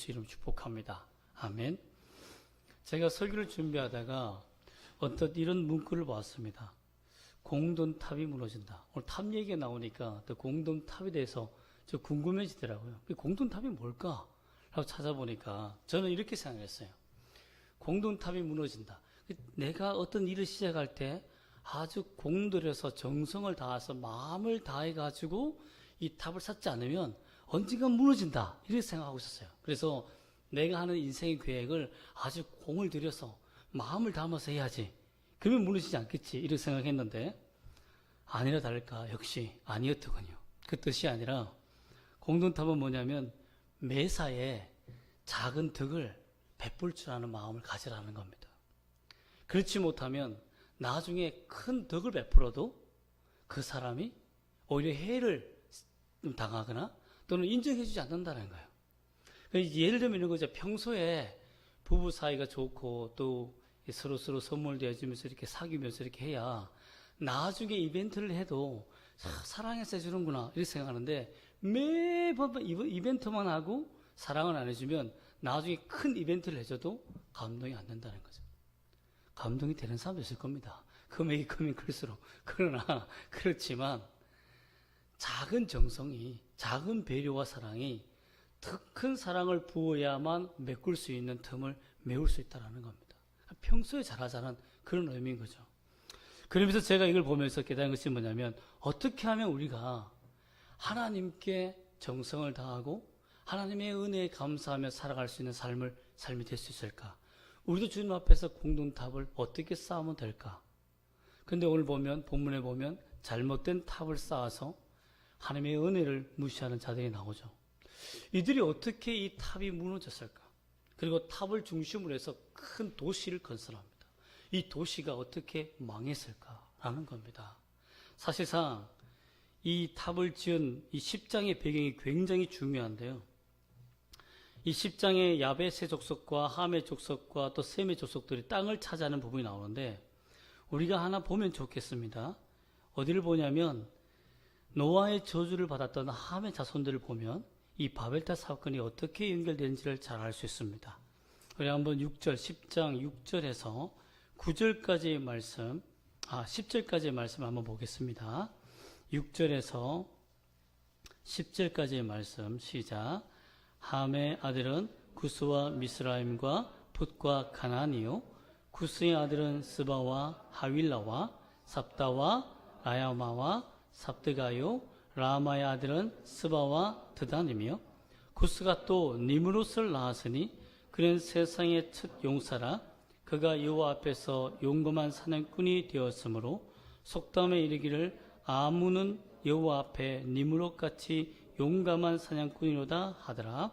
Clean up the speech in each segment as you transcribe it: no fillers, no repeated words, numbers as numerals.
이름 축복합니다. 아멘. 제가 설교를 준비하다가 어떤 이런 문구를 봤습니다. 공동탑이 무너진다. 오늘 탑 얘기가 나오니까 또 공동탑에 대해서 저 궁금해지더라고요. 공동탑이 뭘까? 라고 찾아보니까 저는 이렇게 생각했어요. 공동탑이 무너진다. 내가 어떤 일을 시작할 때 아주 공들여서 정성을 다해서 마음을 다해가지고 이 탑을 쌓지 않으면 언젠간 무너진다. 이렇게 생각하고 있었어요. 그래서 내가 하는 인생의 계획을 아주 공을 들여서 마음을 담아서 해야지. 그러면 무너지지 않겠지. 이렇게 생각했는데 아니라 다를까 역시 아니었더군요. 그 뜻이 아니라 공동탑은 뭐냐면 매사에 작은 덕을 베풀 줄 아는 마음을 가지라는 겁니다. 그렇지 못하면 나중에 큰 덕을 베풀어도 그 사람이 오히려 해를 당하거나 또는 인정해주지 않는다는 거예요. 예를 들면 이런 거죠. 평소에 부부 사이가 좋고 또 서로 선물도 해주면서 이렇게 사귀면서 이렇게 해야 나중에 이벤트를 해도 사랑해서 해주는구나 이렇게 생각하는데 매번 이벤트만 하고 사랑을 안 해주면 나중에 큰 이벤트를 해줘도 감동이 안 된다는 거죠. 감동이 되는 사람도 있을 겁니다. 금액이 크면 클수록. 그러나 그렇지만 작은 정성이, 작은 배려와 사랑이 더 큰 사랑을 부어야만 메꿀 수 있는 틈을 메울 수 있다는 겁니다. 평소에 잘하자는 그런 의미인 거죠. 그러면서 제가 이걸 보면서 깨달은 것이 뭐냐면 어떻게 하면 우리가 하나님께 정성을 다하고 하나님의 은혜에 감사하며 살아갈 수 있는 삶이 될 수 있을까? 우리도 주님 앞에서 공동탑을 어떻게 쌓으면 될까? 근데 오늘 보면, 본문에 보면 잘못된 탑을 쌓아서 하나님의 은혜를 무시하는 자들이 나오죠. 이들이 어떻게 이 탑이 무너졌을까? 그리고 탑을 중심으로 해서 큰 도시를 건설합니다. 이 도시가 어떻게 망했을까라는 겁니다. 사실상 이 탑을 지은 이 10장의 배경이 굉장히 중요한데요. 이 10장의 야베세 족속과 함의 족속과 또 셈의 족속들이 땅을 차지하는 부분이 나오는데 우리가 하나 보면 좋겠습니다. 어디를 보냐면 노아의 저주를 받았던 함의 자손들을 보면 이 바벨탑 사건이 어떻게 연결되는지를 잘 알 수 있습니다. 우리 한번 6절, 10장 6절에서 9절까지의 말씀, 10절까지의 말씀 한번 보겠습니다. 6절에서 10절까지의 말씀 시작. 함의 아들은 구스와 미스라임과 풋과 가나안이요 구스의 아들은 스바와 하윌라와 삽다와 라야마와 삽드가요 라마의 아들은 스바와 드단이며 구스가 또 니므롯을 낳았으니 그는 세상의 첫 용사라 그가 여호와 앞에서 용검한 사냥꾼이 되었으므로 속담에 이르기를 아무는 여호와 앞에 니므롯같이 용감한 사냥꾼이로다 하더라.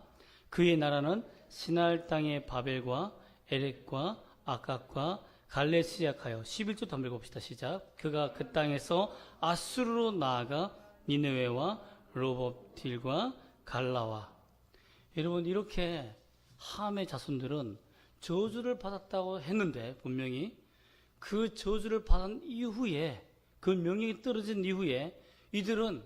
그의 나라는 시날 땅의 바벨과 에렉과 아각과 갈레 시작하여 11절 한번 읽어봅시다. 시작. 그가 그 땅에서 아수르로 나아가 니느웨와 로봇딜과 갈라와. 여러분 이렇게 함의 자손들은 저주를 받았다고 했는데 분명히 그 저주를 받은 이후에 그 명령이 떨어진 이후에 이들은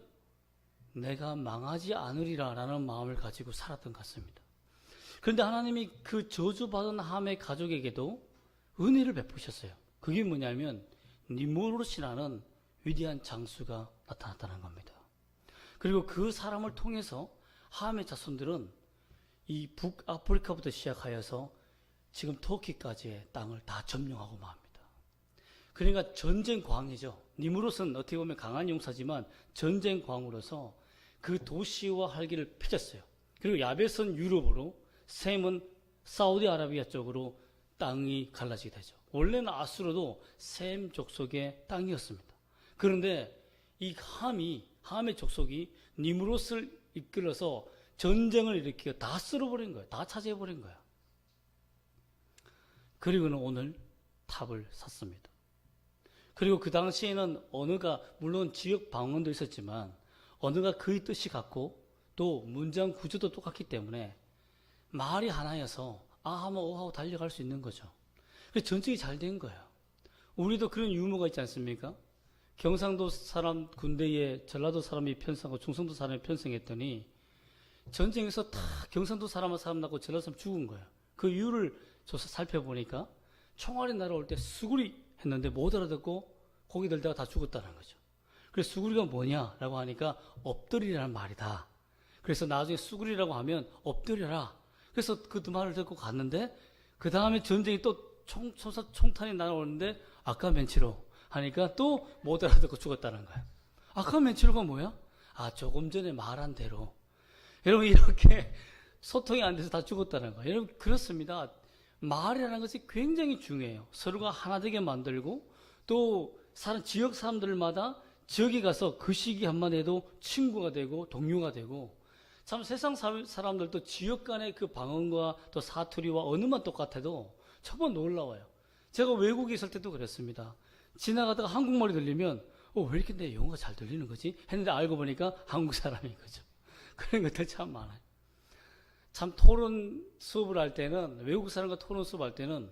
내가 망하지 않으리라 라는 마음을 가지고 살았던 것 같습니다. 그런데 하나님이 그 저주받은 함의 가족에게도 은혜를 베푸셨어요. 그게 뭐냐면 니므롯이라는 위대한 장수가 나타났다는 겁니다. 그리고 그 사람을 통해서 함의 자손들은 이 북아프리카부터 시작하여서 지금 터키까지의 땅을 다 점령하고 맙니다. 그러니까 전쟁광이죠. 니므롯은 어떻게 보면 강한 용사지만 전쟁광으로서 그 도시와 활기를 펼쳤어요. 그리고 야벳은 유럽으로 셈은 사우디아라비아 쪽으로 땅이 갈라지게 되죠. 원래는 아수르도 셈 족속의 땅이었습니다. 그런데 이 함의 족속이 니므롯을 이끌어서 전쟁을 일으키고 다 쓸어버린 거예요. 다 차지해버린 거예요. 그리고는 오늘 탑을 샀습니다. 그리고 그 당시에는 언어가 물론 지역 방언도 있었지만 언어가 그의 뜻이 같고 또 문장 구조도 똑같기 때문에 말이 하나여서 아하면 오하고 달려갈 수 있는 거죠. 그래서 전쟁이 잘 된 거예요. 우리도 그런 유머가 있지 않습니까? 경상도 사람 군대에 전라도 사람이 편성하고 충청도 사람이 편성했더니 전쟁에서 다 경상도 사람 한 사람 낳고 전라도 사람 죽은 거예요. 그 이유를 조사 살펴보니까 총알이 날아올 때 수구리 했는데 못 알아듣고 고기 들다가 다 죽었다는 거죠. 그래서 수구리가 뭐냐라고 하니까 엎드리라는 말이다. 그래서 나중에 수구리라고 하면 엎드려라. 그래서 그 말을 듣고 갔는데 그 다음에 전쟁이 또 총탄이 날아오는데 아까 멘치로 하니까 또 못 알아듣고 죽었다는 거예요. 아까 멘치로가 뭐야? 조금 전에 말한 대로. 여러분 이렇게 소통이 안 돼서 다 죽었다는 거예요. 여러분 그렇습니다. 말이라는 것이 굉장히 중요해요. 서로가 하나 되게 만들고 또 지역 사람들마다 지역에 가서 그 시기 한마디 해도 친구가 되고 동료가 되고 참 세상 사람들도 지역 간의 그 방언과 또 사투리와 언어만 똑같아도 정말 놀라워요. 제가 외국에 있을 때도 그랬습니다. 지나가다가 한국말이 들리면 왜 이렇게 내 영어가 잘 들리는 거지? 했는데 알고 보니까 한국 사람인 거죠. 그런 것들 참 많아요. 참 토론 수업을 할 때는 외국 사람과 토론 수업할 때는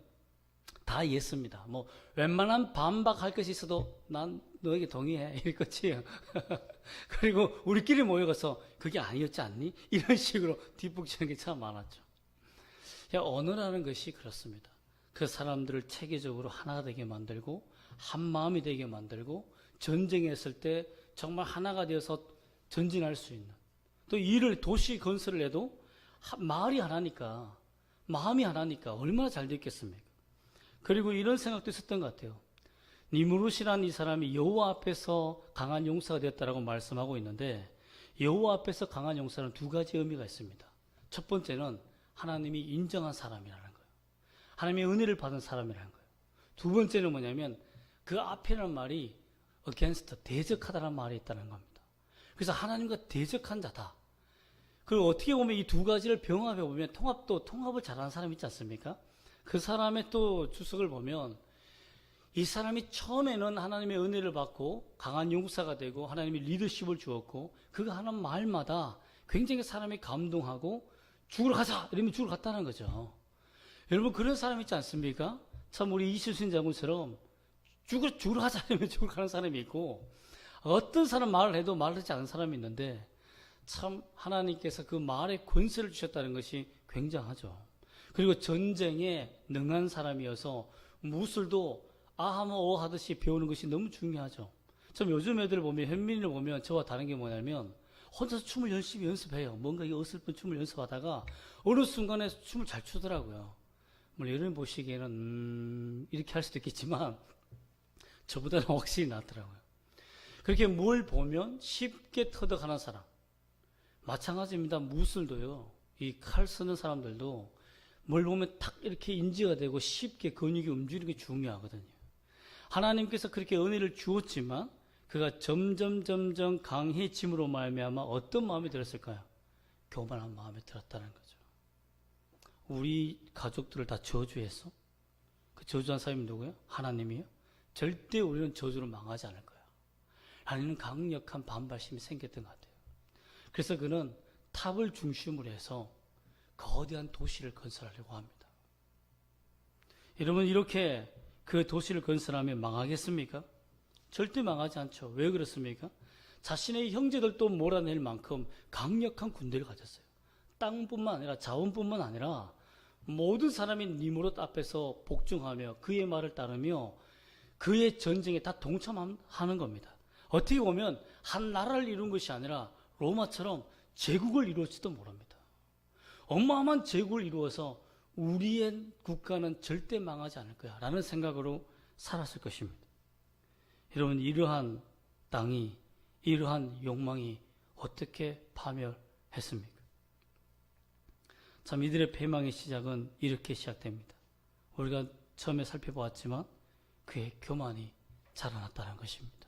다 예습니다. 뭐 웬만한 반박할 것이 있어도 난 너에게 동의해 이럴 것이에요. 그리고 우리끼리 모여가서 그게 아니었지 않니? 이런 식으로 뒷북치는 게 참 많았죠. 언어라는 것이 그렇습니다. 그 사람들을 체계적으로 하나 되게 만들고 한 마음이 되게 만들고 전쟁했을 때 정말 하나가 되어서 전진할 수 있는 또 도시 건설을 해도 말이 하나니까 마음이 하나니까 얼마나 잘 됐겠습니까? 그리고 이런 생각도 있었던 것 같아요. 니무롯이라는 이 사람이 여호와 앞에서 강한 용사가 되었다라고 말씀하고 있는데 여호와 앞에서 강한 용사는 두 가지 의미가 있습니다. 첫 번째는 하나님이 인정한 사람이라는 거예요. 하나님의 은혜를 받은 사람이라는 거예요. 두 번째는 뭐냐면 그 앞에라는 말이 against, 대적하다는 말이 있다는 겁니다. 그래서 하나님과 대적한 자다. 그리고 어떻게 보면 이 두 가지를 병합해 보면 통합을 잘하는 사람이 있지 않습니까? 그 사람의 또 주석을 보면 이 사람이 처음에는 하나님의 은혜를 받고 강한 용사가 되고 하나님이 리더십을 주었고 그가 하는 말마다 굉장히 사람이 감동하고 죽으러 가자 이러면 죽으러 갔다는 거죠. 여러분 그런 사람 있지 않습니까? 참 우리 이수신 장군처럼 죽으러 가자 이러면 죽으러 가는 사람이 있고 어떤 사람 말을 해도 말을 하지 않는 사람이 있는데 참 하나님께서 그 말에 권세를 주셨다는 것이 굉장하죠. 그리고 전쟁에 능한 사람이어서 무술도 아하모 어하듯이 배우는 것이 너무 중요하죠. 참 요즘 애들 보면 현민이를 보면 저와 다른 게 뭐냐면 혼자서 춤을 열심히 연습해요. 뭔가 이 어설픈 춤을 연습하다가 어느 순간에 춤을 잘 추더라고요. 물론 여러분 보시기에는 이렇게 할 수도 있겠지만 저보다는 확실히 낫더라고요. 그렇게 뭘 보면 쉽게 터득하는 사람 마찬가지입니다. 무술도요. 이 칼 쓰는 사람들도 뭘 보면 탁 이렇게 인지가 되고 쉽게 근육이 움직이는 게 중요하거든요. 하나님께서 그렇게 은혜를 주었지만 그가 점점 강해짐으로 말미암아 어떤 마음이 들었을까요? 교만한 마음이 들었다는 거죠. 우리 가족들을 다 저주했어? 그 저주한 사람이 누구예요? 하나님이에요? 절대 우리는 저주를 망하지 않을 거야. 하나님은 강력한 반발심이 생겼던 것 같아요. 그래서 그는 탑을 중심으로 해서 거대한 도시를 건설하려고 합니다. 여러분 이렇게 그 도시를 건설하면 망하겠습니까? 절대 망하지 않죠. 왜 그렇습니까? 자신의 형제들도 몰아낼 만큼 강력한 군대를 가졌어요. 땅뿐만 아니라 자원뿐만 아니라 모든 사람이 니무롯 앞에서 복종하며 그의 말을 따르며 그의 전쟁에 다 동참하는 겁니다. 어떻게 보면 한 나라를 이룬 것이 아니라 로마처럼 제국을 이루었지도 모릅니다. 어마어마한 제국을 이루어서 우리의 국가는 절대 망하지 않을 거야 라는 생각으로 살았을 것입니다. 여러분 이러한 땅이 이러한 욕망이 어떻게 파멸했습니까? 참 이들의 패망의 시작은 이렇게 시작됩니다. 우리가 처음에 살펴보았지만 그의 교만이 자라났다는 것입니다.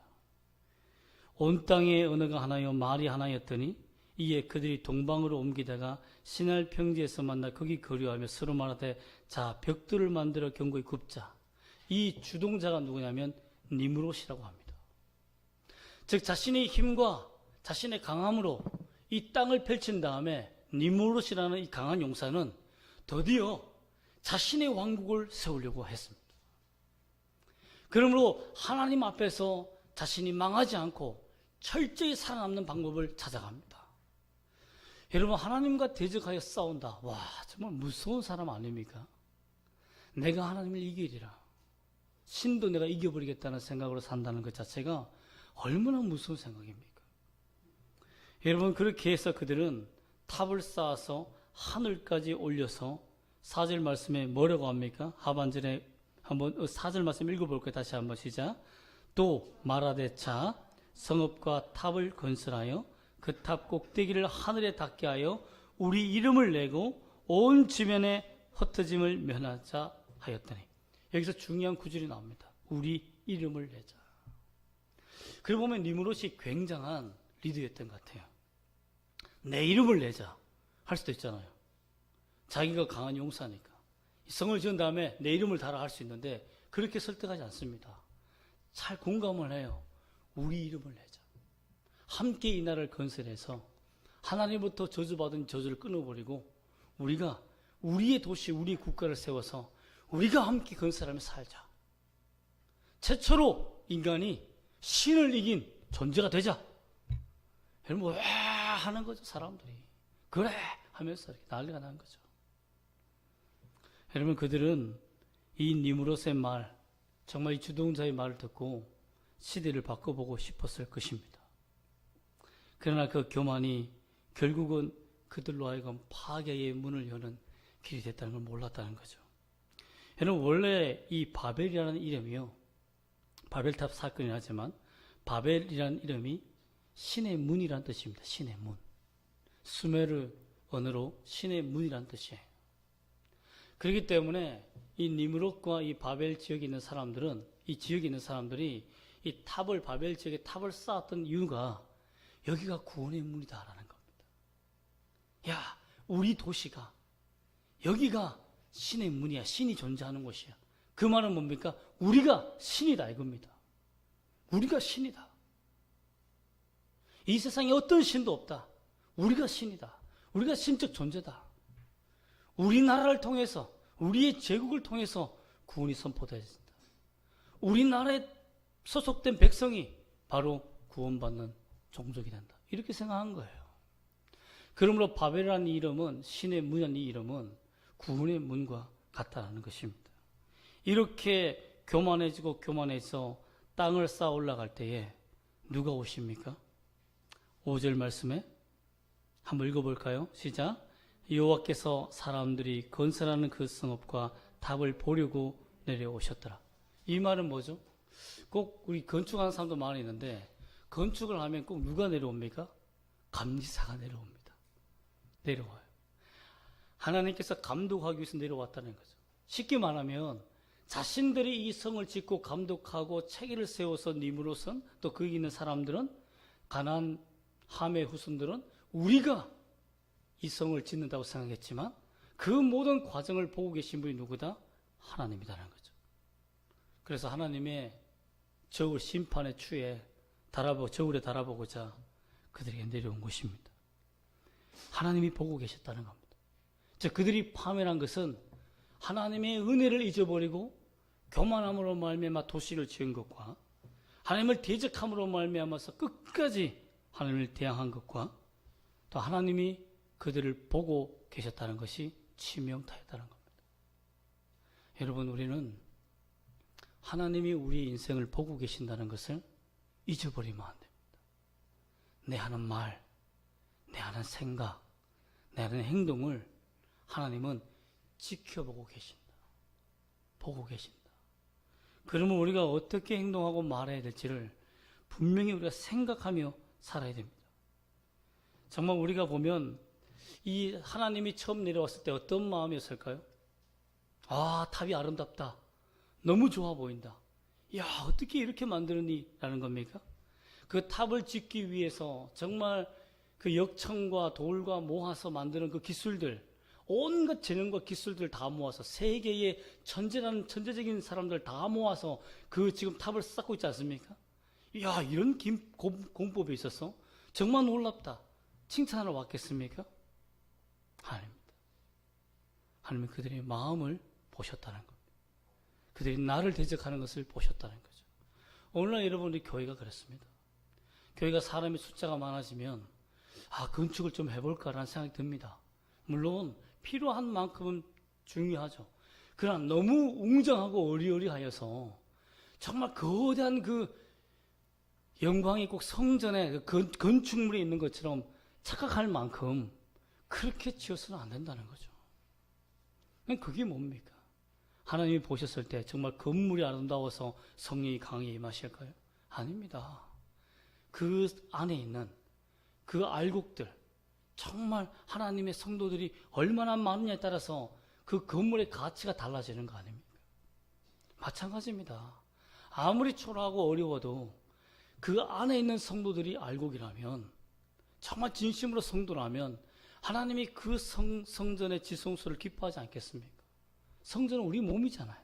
온 땅의 언어가 하나요 말이 하나였더니 이에 그들이 동방으로 옮기다가 시날 평지에서 만나 거기 거류하며 서로 말하되 자 벽돌을 만들어 견고히 굽자. 이 주동자가 누구냐면 니무롯이라고 합니다. 즉 자신의 힘과 자신의 강함으로 이 땅을 펼친 다음에 니무롯이라는 이 강한 용사는 드디어 자신의 왕국을 세우려고 했습니다. 그러므로 하나님 앞에서 자신이 망하지 않고 철저히 살아남는 방법을 찾아갑니다. 여러분, 하나님과 대적하여 싸운다. 와, 정말 무서운 사람 아닙니까? 내가 하나님을 이기리라. 신도 내가 이겨버리겠다는 생각으로 산다는 것 자체가 얼마나 무서운 생각입니까? 여러분, 그렇게 해서 그들은 탑을 쌓아서 하늘까지 올려서 4절 말씀에 뭐라고 합니까? 하반절에 한번 4절 말씀 읽어볼까요? 다시 한번 시작. 또 말하되 자 성읍과 탑을 건설하여 그 탑 꼭대기를 하늘에 닿게 하여 우리 이름을 내고 온 지면에 흩어짐을 면하자 하였더니, 여기서 중요한 구절이 나옵니다. 우리 이름을 내자. 그러고 보면 니므롯이 굉장한 리더였던 것 같아요. 내 이름을 내자 할 수도 있잖아요. 자기가 강한 용사니까 성을 지은 다음에 내 이름을 달아 할 수 있는데 그렇게 설득하지 않습니다. 잘 공감을 해요. 우리 이름을 내자. 함께 이 나라를 건설해서 하나님부터 저주받은 저주를 끊어버리고 우리가 우리의 도시, 우리의 국가를 세워서 우리가 함께 건설하며 살자. 최초로 인간이 신을 이긴 존재가 되자. 여러분, 왜 하는 거죠, 사람들이? 그래 하면서 이렇게 난리가 난 거죠. 여러분, 그들은 이 니므롯의 말, 정말 이 주동자의 말을 듣고 시대를 바꿔보고 싶었을 것입니다. 그러나 그 교만이 결국은 그들로 하여금 파괴의 문을 여는 길이 됐다는 걸 몰랐다는 거죠. 여러분, 원래 이 바벨이라는 이름이요, 바벨탑 사건이 하지만 바벨이라는 이름이 신의 문이라는 뜻입니다. 신의 문. 수메르 언어로 신의 문이라는 뜻이에요. 그렇기 때문에 이 니므롯과 이 바벨 지역에 있는 사람들은, 이 지역에 있는 사람들이 이 탑을, 바벨 지역에 탑을 쌓았던 이유가 여기가 구원의 문이다라는 겁니다. 야, 우리 도시가, 여기가 신의 문이야. 신이 존재하는 곳이야. 그 말은 뭡니까? 우리가 신이다 이겁니다. 우리가 신이다. 이 세상에 어떤 신도 없다. 우리가 신이다. 우리가 신적 존재다. 우리나라를 통해서, 우리의 제국을 통해서 구원이 선포되어진다. 우리나라에 소속된 백성이 바로 구원받는 종족이 된다. 이렇게 생각한 거예요. 그러므로 바벨이라는 이름은, 신의 문이라는 이 이름은 구원의 문과 같다는 것입니다. 이렇게 교만해지고 교만해서 땅을 쌓아 올라갈 때에 누가 오십니까? 5절 말씀에 한번 읽어볼까요? 시작. 여호와께서 사람들이 건설하는 그 성읍과 탑을 보려고 내려오셨더라. 이 말은 뭐죠? 꼭 우리 건축하는 사람도 많이 있는데 건축을 하면 꼭 누가 내려옵니까? 감리사가 내려옵니다. 내려와요. 하나님께서 감독하기 위해서 내려왔다는 거죠. 쉽게 말하면 자신들이 이 성을 짓고 감독하고 체계를 세워서 니므롯은, 또 거기 있는 사람들은, 가나안 함의 후손들은 우리가 이 성을 짓는다고 생각했지만 그 모든 과정을 보고 계신 분이 누구다? 하나님이다라는 거죠. 그래서 하나님의 저울 심판의 추에 저울에 달아보고자 그들에게 내려온 것입니다. 하나님이 보고 계셨다는 겁니다. 즉 그들이 파멸한 것은 하나님의 은혜를 잊어버리고 교만함으로 말미암아 도시를 지은 것과 하나님을 대적함으로 말미암아서 끝까지 하나님을 대항한 것과 또 하나님이 그들을 보고 계셨다는 것이 치명타였다는 겁니다. 여러분, 우리는 하나님이 우리의 인생을 보고 계신다는 것을 잊어버리면 안 됩니다. 내 하는 말, 내 하는 생각, 내 하는 행동을 하나님은 지켜보고 계신다. 보고 계신다. 그러면 우리가 어떻게 행동하고 말해야 될지를 분명히 우리가 생각하며 살아야 됩니다. 정말 우리가 보면 이 하나님이 처음 내려왔을 때 어떤 마음이었을까요? 아, 탑이 아름답다. 너무 좋아 보인다. 야, 어떻게 이렇게 만드니? 라는 겁니까? 그 탑을 짓기 위해서 정말 그 역청과 돌과 모아서 만드는 그 기술들, 온갖 재능과 기술들 다 모아서 세계의 천재라는 천재적인 사람들 다 모아서 그 지금 탑을 쌓고 있지 않습니까? 야, 이런 공법이 있었어? 정말 놀랍다. 칭찬하러 왔겠습니까? 아닙니다. 하나님은 그들의 마음을 보셨다는 겁니다. 그들이 나를 대적하는 것을 보셨다는 거죠. 오늘날 여러분, 우리 교회가 그렇습니다. 교회가 사람의 숫자가 많아지면 건축을 좀 해볼까라는 생각이 듭니다. 물론 필요한 만큼은 중요하죠. 그러나 너무 웅장하고 어리어리하여서 정말 거대한 그 영광이 꼭 성전에 그 건축물이 있는 것처럼 착각할 만큼 그렇게 지어서는 안 된다는 거죠. 그게 뭡니까? 하나님이 보셨을 때 정말 건물이 아름다워서 성령이 강하게 임하실까요? 아닙니다. 그 안에 있는 그 알곡들, 정말 하나님의 성도들이 얼마나 많느냐에 따라서 그 건물의 가치가 달라지는 거 아닙니까? 마찬가지입니다. 아무리 초라하고 어려워도 그 안에 있는 성도들이 알곡이라면, 정말 진심으로 성도라면 하나님이 그 성전의 지성소를 기뻐하지 않겠습니까? 성전은 우리 몸이잖아요.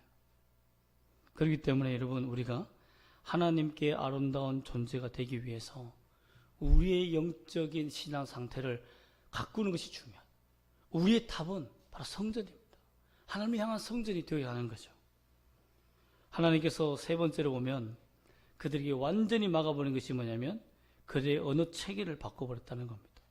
그렇기 때문에 여러분, 우리가 하나님께 아름다운 존재가 되기 위해서 우리의 영적인 신앙 상태를 가꾸는 것이 중요해요. 우리의 답은 바로 성전입니다. 하나님을 향한 성전이 되어야 하는 거죠. 하나님께서 세 번째로 보면 그들에게 완전히 막아버린 것이 뭐냐면 그들의 언어 체계를 바꿔버렸다는 겁니다.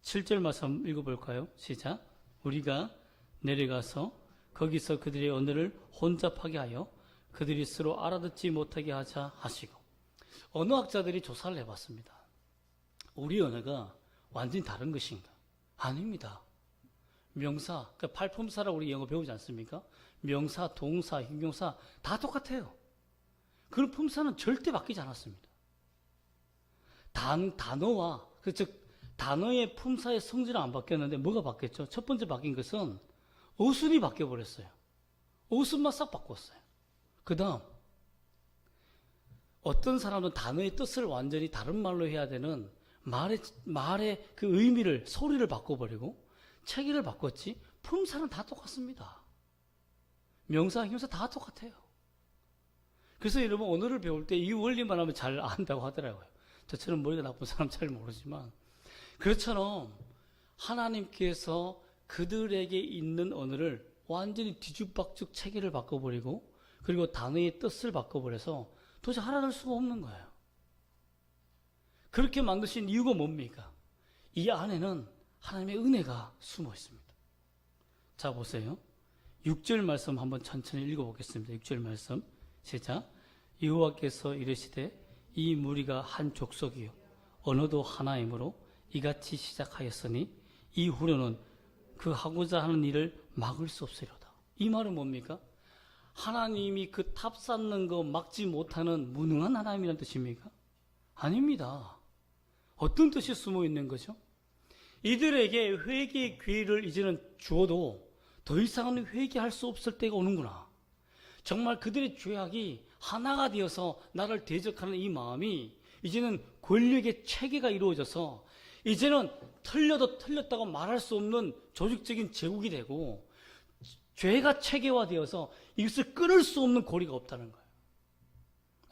7절 말씀 읽어볼까요? 시작. 우리가 내려가서 거기서 그들의 언어를 혼잡하게 하여 그들이 서로 알아듣지 못하게 하자 하시고. 언어학자들이 조사를 해봤습니다. 우리 언어가 완전히 다른 것인가? 아닙니다. 명사, 그러니까 팔품사라고 우리 영어 배우지 않습니까? 명사, 동사, 형용사 다 똑같아요. 그런 품사는 절대 바뀌지 않았습니다. 단어와, 즉 단어의 품사의 성질은 안 바뀌었는데 뭐가 바뀌었죠? 첫 번째 바뀐 것은 어순이 바뀌어버렸어요. 어순만 싹 바꿨어요. 그 다음, 어떤 사람은 단어의 뜻을 완전히 다른 말로 해야 되는 말의 그 의미를, 소리를 바꿔버리고 체계를 바꿨지 품사는 다 똑같습니다. 명사, 형용사 다 똑같아요. 그래서 여러분 언어를 배울 때 이 원리만 하면 잘 안다고 하더라고요. 저처럼 머리가 나쁜 사람 잘 모르지만 그렇처럼 하나님께서 그들에게 있는 언어를 완전히 뒤죽박죽 체계를 바꿔버리고 그리고 단어의 뜻을 바꿔버려서 도저히 알아들 수가 없는 거예요. 그렇게 만드신 이유가 뭡니까? 이 안에는 하나님의 은혜가 숨어 있습니다. 자, 보세요. 6절 말씀 한번 천천히 읽어보겠습니다. 6절 말씀 시작. 여호와께서 이르시되 이 무리가 한 족속이요 언어도 하나이므로 이같이 시작하였으니 이후로는 그 하고자 하는 일을 막을 수 없으리로다. 이 말은 뭡니까? 하나님이 그 탑 쌓는 거 막지 못하는 무능한 하나님이라는 뜻입니까? 아닙니다. 어떤 뜻이 숨어 있는 거죠? 이들에게 회개의 기회를 이제는 주어도 더 이상은 회개할 수 없을 때가 오는구나. 정말 그들의 죄악이 하나가 되어서 나를 대적하는 이 마음이 이제는 권력의 체계가 이루어져서 이제는 틀려도 틀렸다고 말할 수 없는 조직적인 제국이 되고 죄가 체계화되어서 이것을 끊을 수 없는 고리가 없다는 거예요.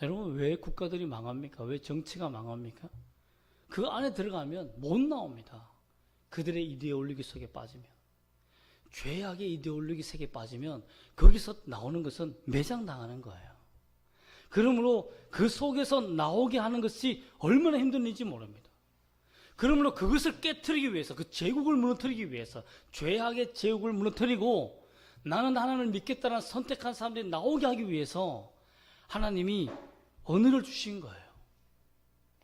여러분, 왜 국가들이 망합니까? 왜 정치가 망합니까? 그 안에 들어가면 못 나옵니다. 그들의 이데올로기 속에 빠지면. 죄악의 이데올로기 속에 빠지면 거기서 나오는 것은 매장당하는 거예요. 그러므로 그 속에서 나오게 하는 것이 얼마나 힘든 일인지 모릅니다. 그러므로 그것을 깨트리기 위해서, 그 제국을 무너뜨리기 위해서, 죄악의 제국을 무너뜨리고 나는 하나님을 믿겠다는 선택한 사람들이 나오게 하기 위해서 하나님이 언어를 주신 거예요.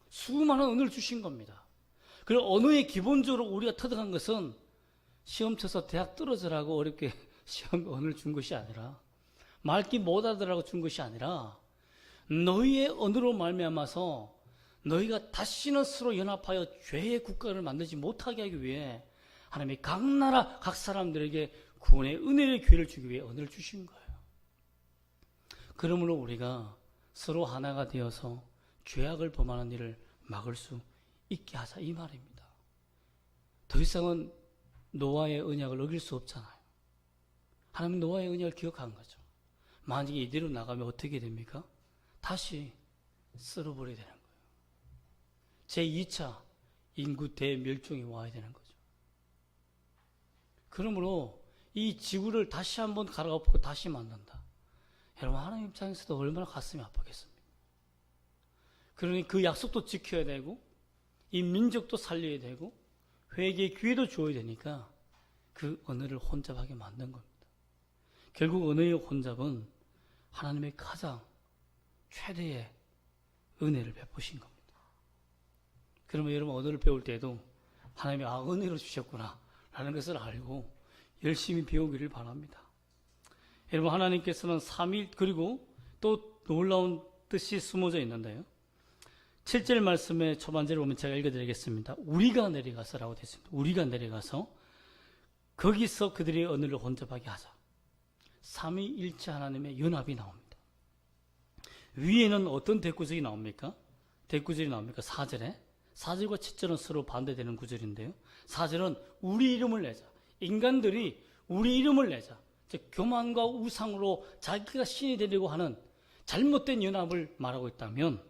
수많은 언어를 주신 겁니다. 그리고 언어의 기본적으로 우리가 터득한 것은 시험 쳐서 대학 떨어져라고 어렵게 시험 언어를 준 것이 아니라, 말기 못 알아들으라고 준 것이 아니라 너희의 언어로 말미암아서 너희가 다시는 서로 연합하여 죄의 국가를 만들지 못하게 하기 위해 하나님이 각 나라 각 사람들에게 구원의 은혜의 기회를 주기 위해 언어를 주신 거예요. 그러므로 우리가 서로 하나가 되어서 죄악을 범하는 일을 막을 수 있게 하자, 이 말입니다. 더 이상은 노아의 언약을 어길 수 없잖아요. 하나님은 노아의 언약을 기억한 거죠. 만약에 이대로 나가면 어떻게 됩니까? 다시 쓸어버려야 되는 거예요. 제2차 인구 대멸종이 와야 되는 거죠. 그러므로 이 지구를 다시 한번 갈아엎고 다시 만든다. 여러분, 하나님 입장에서도 얼마나 가슴이 아프겠습니까? 그러니 그 약속도 지켜야 되고 이 민족도 살려야 되고 회개의 기회도 주어야 되니까 그 언어를 혼잡하게 만든 겁니다. 결국 언어의 혼잡은 하나님의 가장 최대의 은혜를 베푸신 겁니다. 그러면 여러분 언어를 배울 때도 하나님이 은혜로 주셨구나 라는 것을 알고 열심히 배우기를 바랍니다. 여러분 하나님께서는 3일 그리고 또 놀라운 뜻이 숨어져 있는데요. 7절 말씀의 초반절을 보면 제가 읽어드리겠습니다. 우리가 내려가서라고 되어 있습니다. 우리가 내려가서 거기서 그들의 언어를 혼잡하게 하자. 삼위일체 하나님의 연합이 나옵니다. 위에는 어떤 대구절이 나옵니까? 대구절이 나옵니까? 4절에 4절과 7절은 서로 반대되는 구절인데요. 4절은 우리 이름을 내자. 인간들이 우리 이름을 내자. 즉 교만과 우상으로 자기가 신이 되려고 하는 잘못된 연합을 말하고 있다면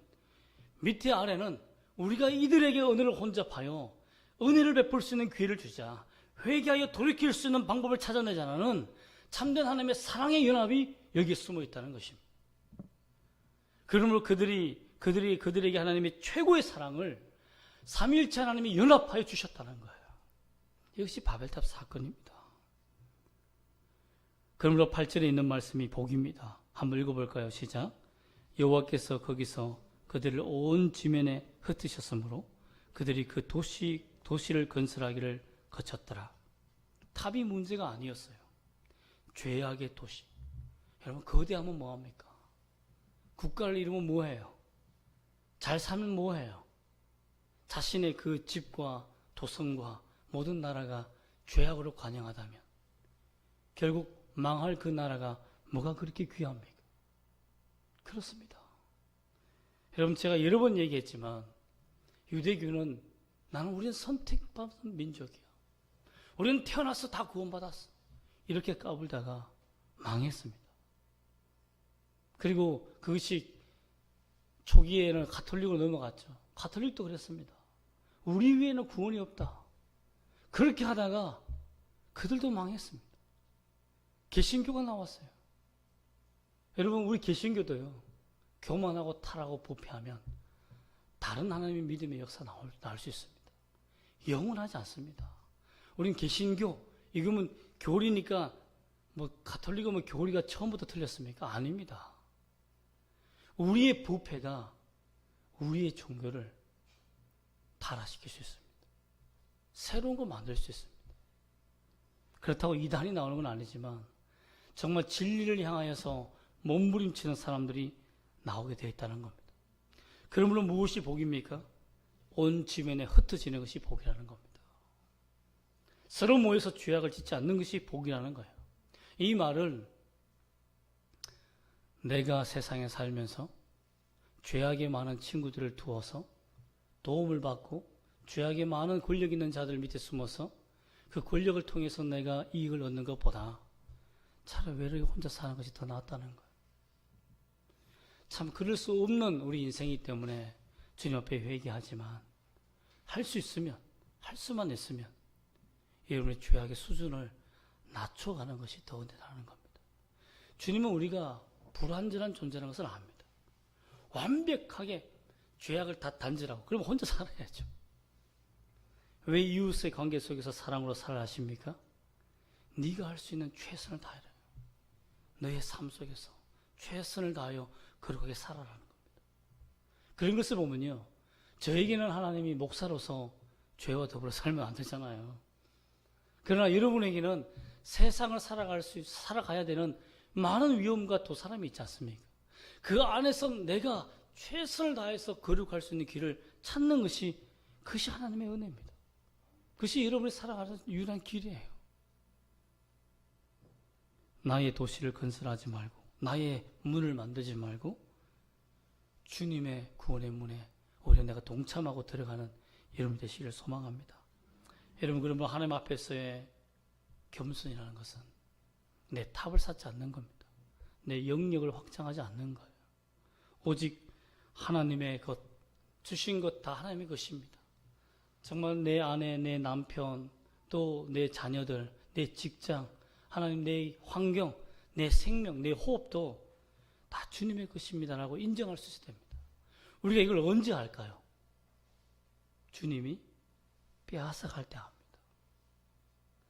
밑에 아래는 우리가 이들에게 언어를 혼잡하여 은혜를 베풀 수 있는 기회를 주자. 회개하여 돌이킬 수 있는 방법을 찾아내자는 참된 하나님의 사랑의 연합이 여기에 숨어 있다는 것입니다. 그러므로 그들에게 하나님의 최고의 사랑을 삼위일체 하나님이 연합하여 주셨다는 거예요. 이것이 바벨탑 사건입니다. 그러므로 8절에 있는 말씀이 복입니다. 한번 읽어볼까요? 시작. 여호와께서 거기서 그들을 온 지면에 흩으셨으므로 그들이 그 도시를 건설하기를 거쳤더라. 탑이 문제가 아니었어요. 죄악의 도시. 여러분 거대하면 뭐합니까? 국가를 이루면 뭐해요? 잘 살면 뭐해요? 자신의 그 집과 도성과 모든 나라가 죄악으로 관영하다면 결국 망할 그 나라가 뭐가 그렇게 귀합니까? 그렇습니다. 여러분 제가 여러 번 얘기했지만 유대교는 우리는 선택받은 민족이야. 우리는 태어나서 다 구원받았어. 이렇게 까불다가 망했습니다. 그리고 그것이 초기에는 가톨릭으로 넘어갔죠. 가톨릭도 그랬습니다. 우리 위에는 구원이 없다. 그렇게 하다가 그들도 망했습니다. 개신교가 나왔어요. 여러분 우리 개신교도요. 교만하고 타락하고 부패하면 다른 하나님의 믿음의 역사 나올 수 있습니다. 영원하지 않습니다. 우린 개신교, 이거면 교리니까 가톨릭은 교리가 처음부터 틀렸습니까? 아닙니다. 우리의 부패가 우리의 종교를 타락시킬 수 있습니다. 새로운 거 만들 수 있습니다. 그렇다고 이단이 나오는 건 아니지만 정말 진리를 향하여서 몸부림치는 사람들이 나오게 되어 있다는 겁니다. 그러므로 무엇이 복입니까? 온 지면에 흩어지는 것이 복이라는 겁니다. 서로 모여서 죄악을 짓지 않는 것이 복이라는 거예요. 이 말을 내가 세상에 살면서 죄악에 많은 친구들을 두어서 도움을 받고 죄악에 많은 권력 있는 자들 밑에 숨어서 그 권력을 통해서 내가 이익을 얻는 것보다 차라리 외로이 혼자 사는 것이 더 낫다는 거예요. 참 그럴 수 없는 우리 인생이기 때문에 주님 앞에 회개하지만 할 수 있으면, 할 수만 있으면 여러분의 죄악의 수준을 낮춰가는 것이 더 은혜라는 겁니다. 주님은 우리가 불완전한 존재라는 것을 압니다. 완벽하게 죄악을 다 단절하고 그러면 혼자 살아야죠. 왜 이웃의 관계 속에서 사랑으로 살아야 하십니까? 네가 할 수 있는 최선을 다해라. 너의 삶 속에서 최선을 다하여 거룩하게 살아라는 겁니다. 그런 것을 보면요. 저에게는 하나님이 목사로서 죄와 더불어 살면 안 되잖아요. 그러나 여러분에게는 세상을 살아가야 되는 많은 위험과 도사람이 있지 않습니까? 그 안에서 내가 최선을 다해서 거룩할 수 있는 길을 찾는 것이 그것이 하나님의 은혜입니다. 그것이 여러분이 살아가는 유일한 길이에요. 나의 도시를 건설하지 말고 나의 문을 만들지 말고 주님의 구원의 문에 오히려 내가 동참하고 들어가는 여러분 되시기를 소망합니다. 여러분 그러면 하나님 앞에서의 겸손이라는 것은 내 탑을 쌓지 않는 겁니다. 내 영역을 확장하지 않는 거예요. 오직 하나님의 것, 주신 것 다 하나님의 것입니다. 정말 내 아내, 내 남편, 또 내 자녀들, 내 직장, 하나님 내 환경, 내 생명, 내 호흡도 다 주님의 것입니다라고 인정할 수 있어야 됩니다. 우리가 이걸 언제 할까요? 주님이 빼앗아갈 때 합니다.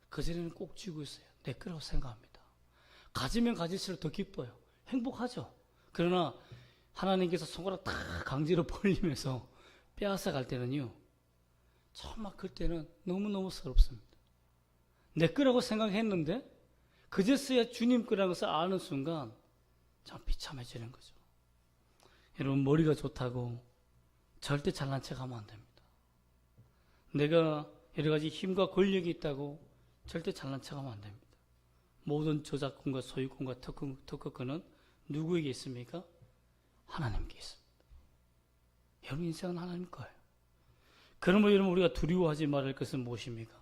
그전에는 꼭 쥐고 있어요. 내 거라고 생각합니다. 가지면 가질수록 더 기뻐요. 행복하죠. 그러나 하나님께서 손가락 다 강제로 벌리면서 빼앗아갈 때는요, 정말 그때는 너무너무 서럽습니다. 내 거라고 생각했는데 그제서야 주님 거라는 것을 아는 순간 참 비참해지는 거죠. 여러분, 머리가 좋다고 절대 잘난 척하면 안 됩니다. 내가 여러 가지 힘과 권력이 있다고 절대 잘난 척하면 안 됩니다. 모든 저작권과 소유권과 특허권은 누구에게 있습니까? 하나님께 있습니다. 여러분, 인생은 하나님 거예요. 그러므로 여러분, 우리가 두려워하지 말할 것은 무엇입니까?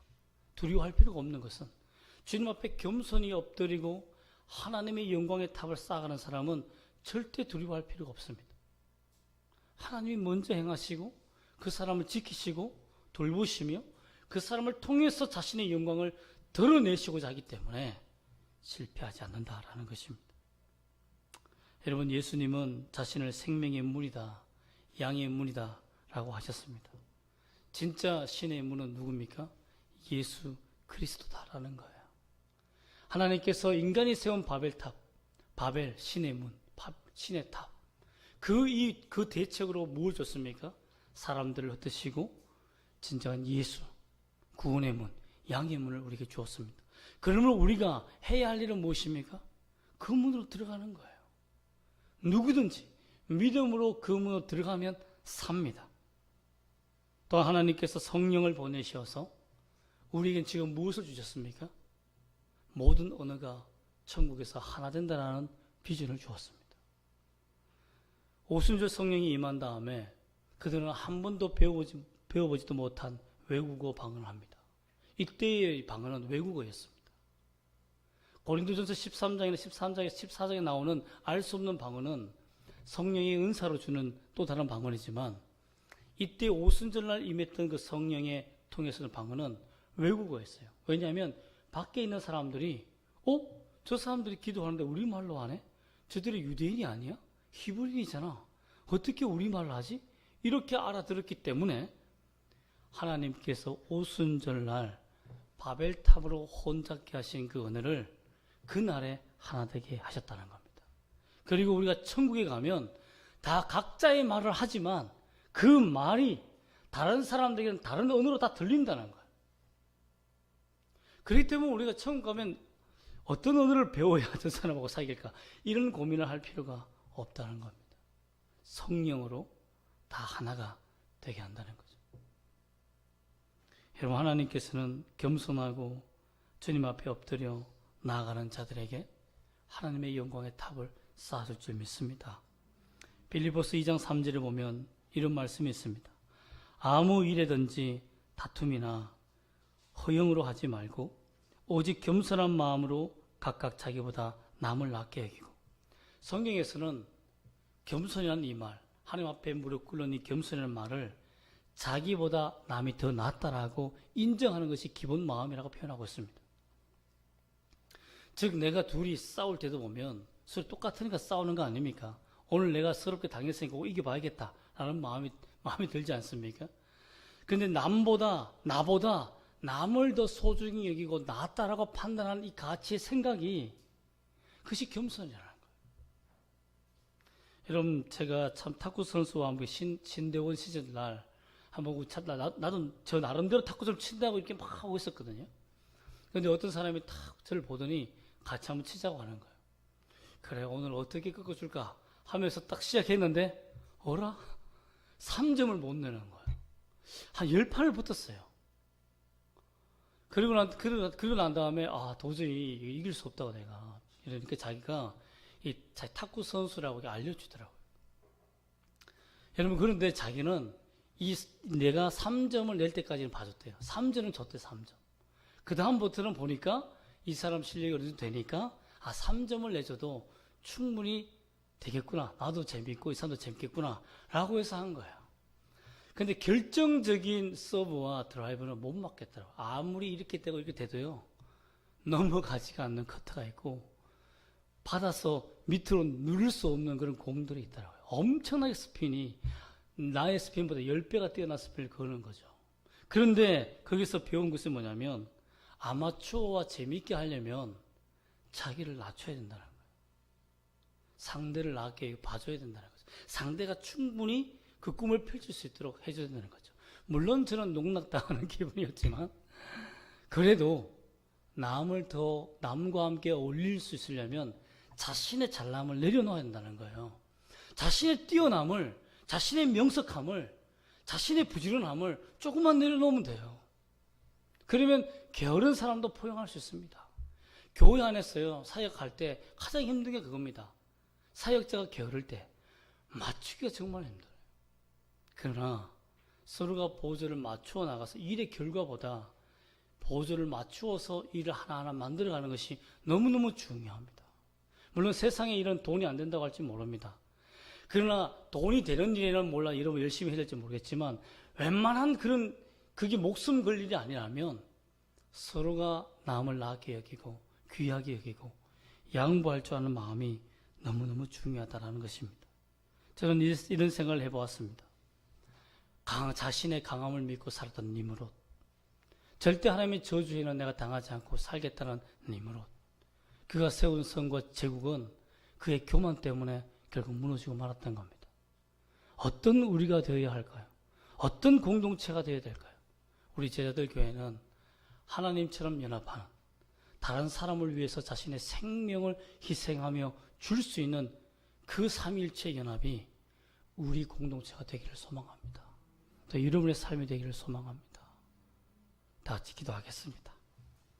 두려워할 필요가 없는 것은 주님 앞에 겸손히 엎드리고 하나님의 영광의 탑을 쌓아가는 사람은 절대 두려워할 필요가 없습니다. 하나님이 먼저 행하시고 그 사람을 지키시고 돌보시며 그 사람을 통해서 자신의 영광을 드러내시고자 하기 때문에 실패하지 않는다라는 것입니다. 여러분, 예수님은 자신을 생명의 문이다, 양의 문이다 라고 하셨습니다. 진짜 신의 문은 누굽니까? 예수 그리스도다라는 거예요. 하나님께서 인간이 세운 바벨탑, 바벨, 신의 문, 신의 탑, 그 대책으로 무엇을 줬습니까? 사람들을 흩으시고 진정한 예수, 구원의 문, 양의 문을 우리에게 주었습니다. 그러면 우리가 해야 할 일은 무엇입니까? 그 문으로 들어가는 거예요. 누구든지 믿음으로 그 문으로 들어가면 삽니다. 또 하나님께서 성령을 보내셔서 우리에게 지금 무엇을 주셨습니까? 모든 언어가 천국에서 하나 된다는 비전을 주었습니다. 오순절 성령이 임한 다음에 그들은 한 번도 배워보지도 못한 외국어 방언을 합니다. 이때의 방언은 외국어였습니다. 고린도전서 13장이나 13장에서 14장에 나오는 알 수 없는 방언은 성령의 은사로 주는 또 다른 방언이지만 이때 오순절날 임했던 그 성령의 통해서는 방언은 외국어였어요. 왜냐하면 밖에 있는 사람들이 저 사람들이 기도하는데 우리말로 하네? 저들이 유대인이 아니야? 히브리인이잖아. 어떻게 우리말로 하지? 이렇게 알아들었기 때문에 하나님께서 오순절날 바벨탑으로 혼잡게 하신 그 언어를 그날에 하나 되게 하셨다는 겁니다. 그리고 우리가 천국에 가면 다 각자의 말을 하지만 그 말이 다른 사람들에게는 다른 언어로 다 들린다는 거예요. 그렇기 때문에 우리가 천국 가면 어떤 언어를 배워야 저 사람하고 사귈까? 이런 고민을 할 필요가 없다는 겁니다. 성령으로 다 하나가 되게 한다는 거죠. 여러분, 하나님께서는 겸손하고 주님 앞에 엎드려 나아가는 자들에게 하나님의 영광의 탑을 쌓아줄 줄 믿습니다. 빌립보서 2장 3절에 보면 이런 말씀이 있습니다. 아무 일에든지 다툼이나 허영으로 하지 말고 오직 겸손한 마음으로 각각 자기보다 남을 낫게 여기고. 성경에서는 겸손이라는 이 말, 하나님 앞에 무릎 꿇는 이 겸손이라는 말을 자기보다 남이 더 낫다라고 인정하는 것이 기본 마음이라고 표현하고 있습니다. 즉 내가 둘이 싸울 때도 보면 서로 똑같으니까 싸우는 거 아닙니까? 오늘 내가 서럽게 당했으니까 이겨봐야겠다라는 마음이 들지 않습니까? 그런데 나보다 남을 더 소중히 여기고 낫다라고 판단하는 이 가치의 생각이 그것이 겸손이라는 거예요. 여러분, 제가 참 탁구 선수와 함께 신대원 시절 날 한번 나도 저 나름대로 탁구를 친다고 이렇게 막 하고 있었거든요. 그런데 어떤 사람이 탁 저를 보더니 같이 한번 치자고 하는 거예요. 그래, 오늘 어떻게 꺾어줄까 하면서 딱 시작했는데 어라? 3점을 못 내는 거예요. 한 10판을 붙었어요. 그리고 난 다음에 도저히 이길 수 없다고 내가. 이러니까 자기가 이 탁구 선수라고 알려주더라고요. 여러분, 그런데 자기는 내가 3점을 낼 때까지는 봐줬대요. 3점은 줬대, 3점. 그 다음부터는 보니까 이 사람 실력이 어느 정도 되니까 3점을 내줘도 충분히 되겠구나. 나도 재밌고 이 사람도 재밌겠구나. 라고 해서 한 거예요. 근데 결정적인 서브와 드라이브는 못 맞겠더라고요. 아무리 이렇게 되고 이렇게 돼도요, 넘어가지가 않는 커트가 있고, 받아서 밑으로 누를 수 없는 그런 공들이 있더라고요. 엄청나게 스핀이, 나의 스핀보다 10배가 뛰어난 스핀을 거는 거죠. 그런데 거기서 배운 것은 뭐냐면 아마추어와 재미있게 하려면 자기를 낮춰야 된다는 거예요. 상대를 낮게 봐줘야 된다는 거죠. 상대가 충분히 그 꿈을 펼칠 수 있도록 해줘야 되는 거죠. 물론 저는 농락당하는 기분이었지만 그래도 남과 함께 어울릴 수 있으려면 자신의 잘남을 내려놓아야 된다는 거예요. 자신의 뛰어남을, 자신의 명석함을, 자신의 부지런함을 조금만 내려놓으면 돼요. 그러면 게으른 사람도 포용할 수 있습니다. 교회 안에서요, 사역할 때 가장 힘든 게 그겁니다. 사역자가 게으를 때 맞추기가 정말 힘들어요. 그러나 서로가 보조를 맞추어 나가서 일의 결과보다 보조를 맞추어서 일을 하나하나 만들어가는 것이 너무너무 중요합니다. 물론 세상에 이런 돈이 안 된다고 할지 모릅니다. 그러나 돈이 되는 일에는 몰라 여러분 열심히 해야 될지 모르겠지만 웬만한 그게 목숨 걸 일이 아니라면 서로가 남을 낮게 여기고 귀하게 여기고 양보할 줄 아는 마음이 너무너무 중요하다는 것입니다. 저는 이런 생각을 해보았습니다. 자신의 강함을 믿고 살았던 니므롯, 절대 하나님의 저주에는 내가 당하지 않고 살겠다는 니므롯, 그가 세운 성과 제국은 그의 교만 때문에 결국 무너지고 말았던 겁니다. 어떤 우리가 되어야 할까요? 어떤 공동체가 되어야 될까요? 우리 제자들 교회는 하나님처럼 연합하는, 다른 사람을 위해서 자신의 생명을 희생하며 줄 수 있는 그 삼위일체 연합이 우리 공동체가 되기를 소망합니다. 또 여러분의 삶이 되기를 소망합니다. 다 같이 기도하겠습니다.